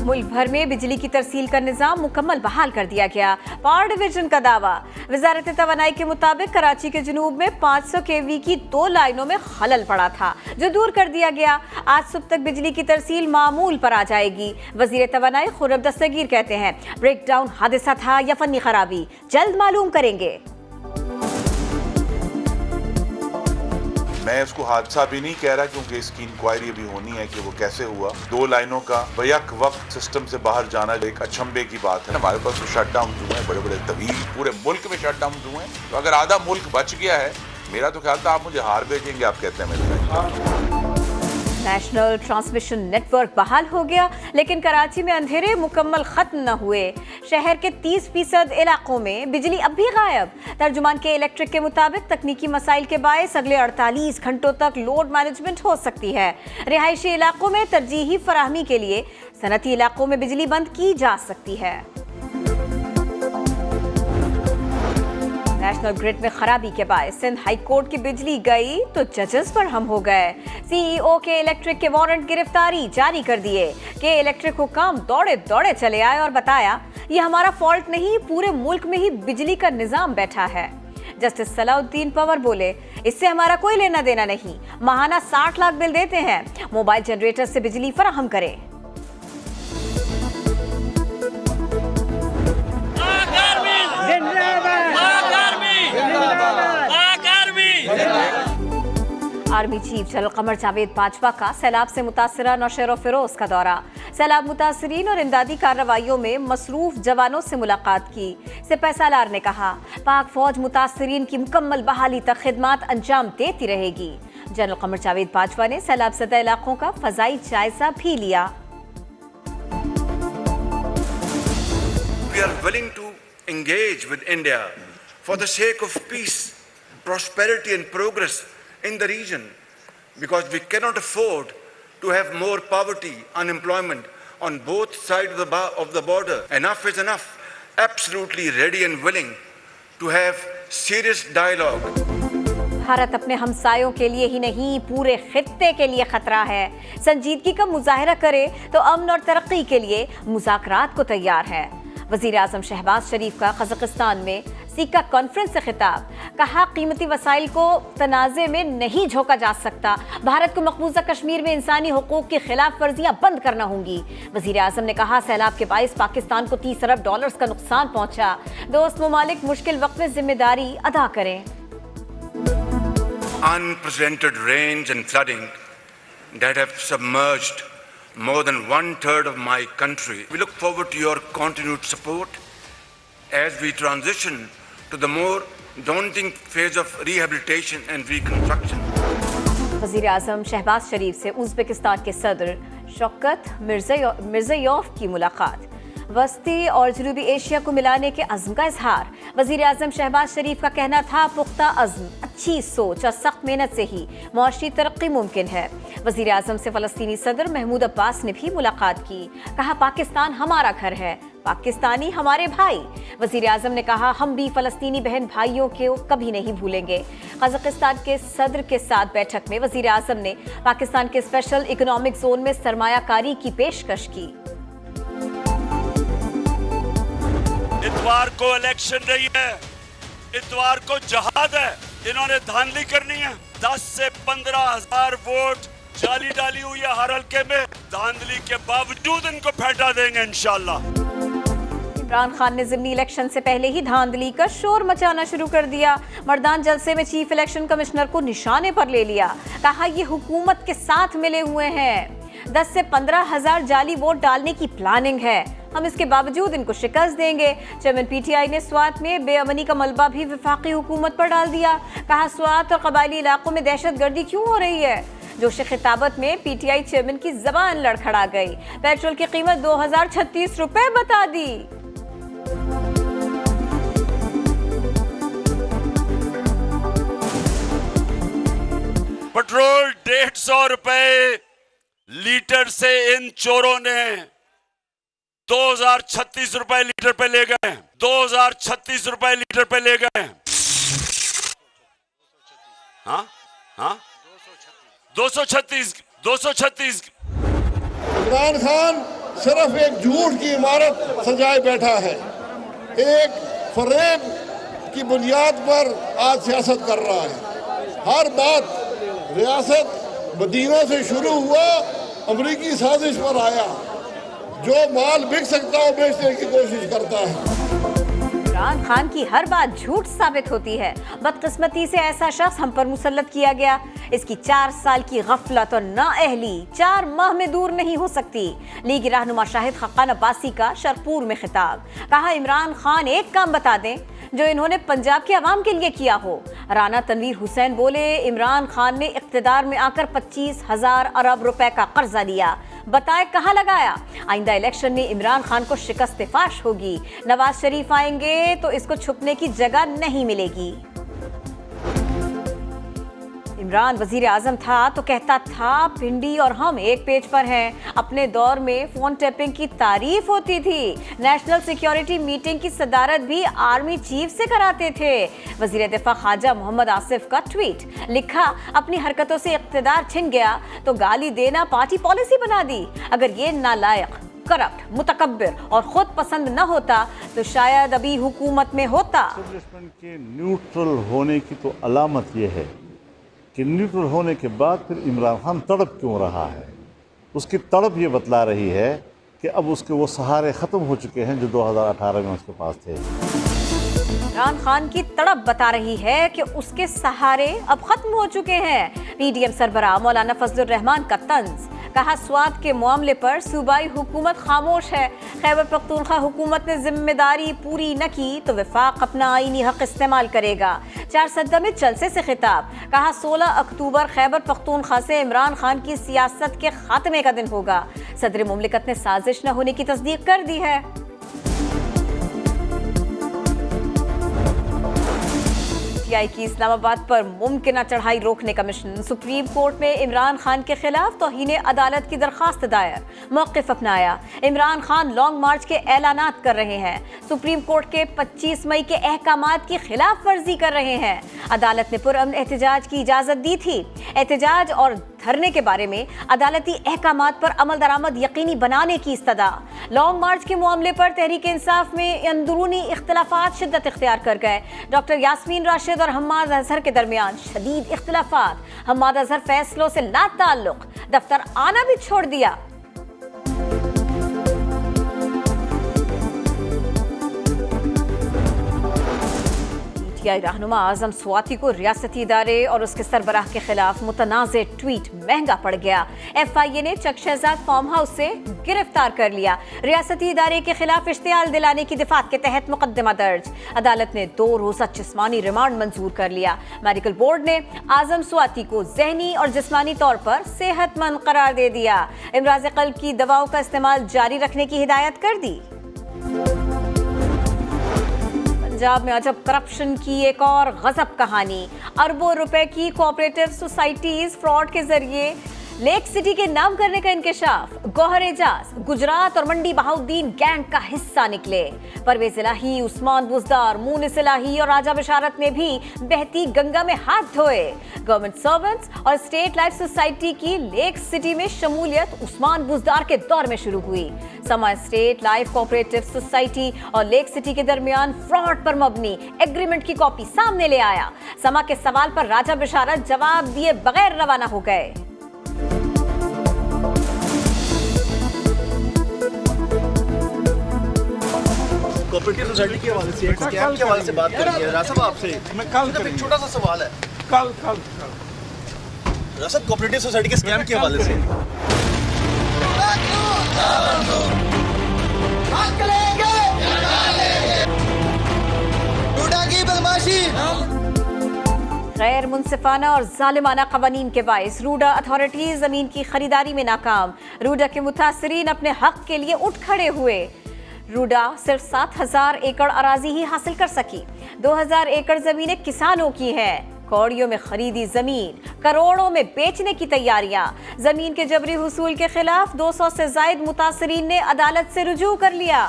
मुल्क भर में बिजली की तरसील का निजाम मुकम्मल बहाल कर दिया गया। पावर डिवीजन का दावा। वजारत तवानाई के मुताबिक कराची के जुनूब में 500 kV की 2 लाइनों में खलल पड़ा था, जो दूर कर दिया गया। आज सुबह तक बिजली की तरसील मामूल पर आ जाएगी। वजीर तवानाई खुर्रम दस्तगीर कहते हैं ब्रेकडाउन हादसा था या फनी खराबी, जल्द मालूम करेंगे। मैं इसको हादसा भी नहीं कह रहा, क्योंकि इसकी इंक्वायरी भी होनी है कि वो कैसे हुआ। 2 लाइनों का बैक वक्त सिस्टम से बाहर जाना एक अचंभे की बात है। हमारे पास तो शट डाउन हुए हैं, बड़े बड़े तवील, पूरे मुल्क में शट डाउन हुए हैं। तो अगर आधा मुल्क बच गया है, मेरा तो ख्याल था आप मुझे हार भेजेंगे, आप कहते हैं मेरे। नेशनल ट्रांसमिशन नेटवर्क बहाल हो गया, लेकिन कराची में अंधेरे मुकम्मल खत्म न हुए। शहर के 30% इलाकों में बिजली अब भी गायब। तर्जुमान के इलेक्ट्रिक के मुताबिक तकनीकी मसाइल के बायस अगले 48 घंटों तक लोड मैनेजमेंट हो सकती है। रिहायशी इलाकों में तरजीही फराहमी के लिए सनती इलाकों में बिजली बंद की जा सकती है। नेशनल ग्रिड में खराबी के बाद सिंध हाई कोर्ट की बिजली गई तो जजेस पर हम हो गए। सीईओ के इलेक्ट्रिक के वारंट गिरफ्तारी जारी कर दिए। के इलेक्ट्रिक हुकाम दौड़े दौड़े चले आए और बताया ये हमारा फॉल्ट नहीं, पूरे मुल्क में ही बिजली का निजाम बैठा है। जस्टिस सलाउद्दीन पवर बोले इससे हमारा कोई लेना देना नहीं, माहाना 60 लाख बिल देते हैं, मोबाइल जनरेटर से बिजली फराहम करें। Army chief general Qamar Javed Bajwa का सैलाब से मुतासरा नौशेर और फिरोज का दौरा। सैलाब मुतासरीन और इमदादी कार्रवाइयों में मसरूफ जवानों से मुलाकात की। सिपह सालार ने कहा पाक फौज मुतासरीन की मुकम्मल बहाली तक खिदमात अंजाम देती रहेगी। जनरल कमर जावेद बाजवा ने सैलाब ज़दा इलाकों का फजाई जायजा भी लिया। We are willing to engage with India for the sake of peace, prosperity and progress in the region, because we cannot afford to have more poverty, unemployment on both sides of the border. Enough is enough. Absolutely ready and willing to have serious dialogue. Bharat अपने हमसायों के लिए ही नहीं, पूरे खित्ते के लिए खतरा है। संजीदगी का मुजाहरा करे तो अमन और तरक्की के लिए मुज़ाकरात को तैयार है। वज़ीर आज़म शहबाज शरीफ का कज़ाकिस्तान में सीका कॉन्फ्रेंस से खिताब। कहा कीमती वसाइल को तनाज़े में नहीं झोंका जा सकता। भारत को मकबूजा कश्मीर में इंसानी हुकूक की खिलाफ वर्जियां बंद करना होंगी। वज़ीर आज़म ने कहा सैलाब के बाइस पाकिस्तान को 30 अरब डॉलर्स का नुकसान पहुंचा। दोस्त ममालिक मुश्किल वक्त में जिम्मेदारी अदा करें। Unprecedented rains and flooding that have submerged more than 1/3 of my country. We look forward to your continued support as we transition to the more daunting phase of rehabilitation and reconstruction. वज़ीर आज़म शहबाज शरीफ से Uzbekistan के सदर शौकत मिर्ज़ायोव की मुलाकात। वस्ती और जनूबी Asia को मिलाने के अज़्म का इजहार। वज़ीर आज़म शहबाज शरीफ का कहना था पुख्ता अज़्म, अच्छी सोच और सख्त मेहनत से ही मुआशी तरक्की मुमकिन है। वज़ीर आज़म से फ़लस्तीनी सदर महमूद अब्बास ने भी मुलाकात की। कहा पाकिस्तान हमारा घर है, पाकिस्तानी हमारे भाई। वज़ीर आज़म ने कहा हम भी फ़लस्तीनी बहन भाइयों को कभी नहीं भूलेंगे। कज़ाकिस्तान के सदर के साथ बैठक में वज़ीर आज़म ने पाकिस्तान के स्पेशल इकोनॉमिक जोन में सरमायाकारी की पेशकश की। इतवार को इलेक्शन नहीं है, इतवार को जहाद है। इन्होंने धांधली करनी है। 10 से 15 हजार वोट जाली डाली हुई है हर हल्के में। धांधली के बावजूद इनको फेंटा देंगे इंशाल्लाह। इमरान खान ने ज़िमनी इलेक्शन से पहले ही धांधली का शोर मचाना शुरू कर दिया। मर्दान जलसे में चीफ इलेक्शन कमिश्नर को निशाने पर ले लिया। कहा ये हुकूमत के साथ मिले हुए हैं। 10 से 15 हजार जाली वोट डालने की प्लानिंग है, हम इसके बावजूद इनको शिकस्त देंगे। चेयरमैन पीटीआई ने स्वात में बेअमनी का मलबा भी वफाकी हुकूमत पर डाल दिया। कहा स्वात और कबायली इलाकों में दहशतगर्दी क्यों हो रही है। जोश खिताबत में पीटीआई चेयरमैन की जबान लड़खड़ा गई। पेट्रोल की कीमत 2036 रुपए बता दी। पेट्रोल 150 रुपए लीटर से इन चोरों ने 2036 रुपए लीटर पे ले गए। 2036 रुपए लीटर पे ले गए। हाँ हाँ 236 इमरान खान सिर्फ एक झूठ की इमारत सजाए बैठा है, एक फरेब की बुनियाद पर आज सियासत कर रहा है। हर बात रियासत मदीना से शुरू हुआ, अमरीकी साजिश पर आया, जो माल बिक सकता हो बेचने की कोशिश करता है। इमरान खान की हर बात झूठ साबित होती है। बदकिस्मती से ऐसा शख्स हम पर मुसल्लत किया गया। इसकी 4 साल की गफलत और नाअहली 4 माह में दूर नहीं हो सकती। लीगी रहनुमा शाहिद खक्कान अब्बासी का शरपुर में खिताब। कहा, इमरान खान एक काम बता दें जो इन्होंने पंजाब के अवाम के लिए किया हो। राना तनवीर हुसैन बोले, इमरान खान ने इख्तिदार में आकर 25,000 अरब रुपए का कर्जा लिया, बताए कहाँ लगाया। आइंदा इलेक्शन में इमरान खान को शिकस्त फाश होगी। नवाज शरीफ आएंगे तो इसको छुपने की जगह नहीं मिलेगी। इमरान वजीर आजम था तो कहता था पिंडी और हम एक पेज पर हैं। अपने दौर में फोन टैपिंग की तारीफ होती थी। नेशनल सिक्योरिटी मीटिंग की सदारत भी आर्मी चीफ से कराते थे। वजीर दिफा ख्वाजा मोहम्मद आसिफ का ट्वीट, लिखा, अपनी हरकतों से इख्तिदार छिन गया तो गाली देना पार्टी पॉलिसी बना दी। अगर ये नालायक, करप्ट, मुतकब्बिर और खुद पसंद न होता तो शायद अभी हुकूमत में होता। एस्टेब्लिशमेंट के न्यूट्रल होने की तो अलामत यह है कि न्यूट्रल होने के बाद फिर इमरान खान तड़प क्यों रहा है। उसकी तड़प ये बतला रही है कि अब उसके वो सहारे ख़त्म हो चुके हैं जो 2018 में उसके पास थे। इमरान खान की तड़प बता रही है कि उसके सहारे अब खत्म हो चुके हैं। पीडीएम सरबराह मौलाना फजलुर रहमान का तंज, कहा, स्वात के मामले पर सूबाई हुकूमत खामोश है। खैबर पख्तूनख्वा हुकूमत ने जिम्मेदारी पूरी न की तो वफाक अपना आईनी हक इस्तेमाल करेगा। 4 सद्दा में जलसे से खिताब, कहा, 16 अक्टूबर खैबर पख्तूनख्वा से इमरान खान की सियासत के खात्मे का दिन होगा। सदर मुमलिकत ने साजिश न होने की तस्दीक कर दी है। पीटीआई की इस्लामाबाद पर मुमकिन चढ़ाई रोकने का मिशन। सुप्रीम कोर्ट में इमरान खान के खिलाफ तौहीन अदालत की दरखास्त दायर। मौक़िफ़ अपनाया। इमरान खान लॉन्ग मार्च के ऐलानात कर रहे हैं। सुप्रीम कोर्ट के 25 मई के अहकामात की खिलाफ वर्जी कर रहे हैं। अदालत ने पुरअमन एहतजाज की इजाज़त दी थी। एहतजाज और धरने के बारे में अदालती अहकामात पर अमल दरामद यकीनी बनाने की इस्तदा। लॉन्ग मार्च के मामले पर तहरीक इंसाफ में अंदरूनी इख्तिलाफात शिद्दत इख्तियार कर गए। डॉक्टर यास्मीन राशिद और हम्माद अजहर के दरमियान शदीद इख्तिलाफात। हम्माद अजहर फैसलों से ला ताल्लुक, दफ्तर आना भी छोड़ दिया। रहनुमा आजम स्वाति को रियासती इदारे और उसके सरबराह के खिलाफ मुतनाज़े ट्वीट महंगा पड़ गया। FIA ने चक शहजाद फार्म हाउस से गिरफ्तार कर लिया। रियासती इदारे के खिलाफ इश्तियाल दिलाने की दिफात के तहत मुकदमा दर्ज। अदालत ने 2 रोज़ा जिस्मानी रिमांड मंजूर कर लिया। मेडिकल बोर्ड ने आजम स्वाति को जहनी और जिस्मानी तौर पर सेहतमंद करार दे दिया। इमराज़ क़ल्ब की दवाओं का इस्तेमाल जारी रखने की हिदायत कर दी। पंजाब में अजब करप्शन की एक और गजब कहानी। अरबों रुपए की कोऑपरेटिव सोसाइटीज फ्रॉड के जरिए लेक सिटी के नाम करने का इंकशाफ। गौहर एजाज गुजरात और मंडी बहाउद्दीन गैंग का हिस्सा निकले। परवेज इलाही, उस्मान बुजदार, मूनिस इलाही और राजा बशारत ने भी बहती गंगा में हाथ धोए। गवर्नमेंट सर्वेंट्स और स्टेट लाइफ सोसाइटी की लेक सिटी में शमूलियत उस्मान बुजदार के दौर में शुरू हुई। समा स्टेट लाइफ कोऑपरेटिव सोसाइटी और लेक सिटी के दरमियान फ्रॉड पर मबनी एग्रीमेंट की कॉपी सामने ले आया। समा के सवाल पर राजा बशारत जवाब दिए बगैर रवाना हो गए। कोऑपरेटिव सोसाइटी के हवाले से, स्कैम के हवाले से बात करेंगे। रासब आपसे एक छोटा सा सवाल है। कल रासब कोऑपरेटिव सोसाइटी के स्कैम के हवाले से गैर मुनसिफाना और जालिमाना कवानीन के बाइस रूडा अथॉरिटी जमीन की खरीदारी में नाकाम। रूडा के मुतासरीन अपने हक के लिए उठ खड़े हुए। रूडा सिर्फ 7,000 एकड़ अराजी ही हासिल कर सकी। 2,000 एकड़ जमीनें किसानों की हैं। कौड़ियों में खरीदी जमीन करोड़ों में बेचने की तैयारियां। जमीन के जबरी हुसूल के खिलाफ 200 से जायद मुतासरीन ने अदालत से रुजू कर लिया।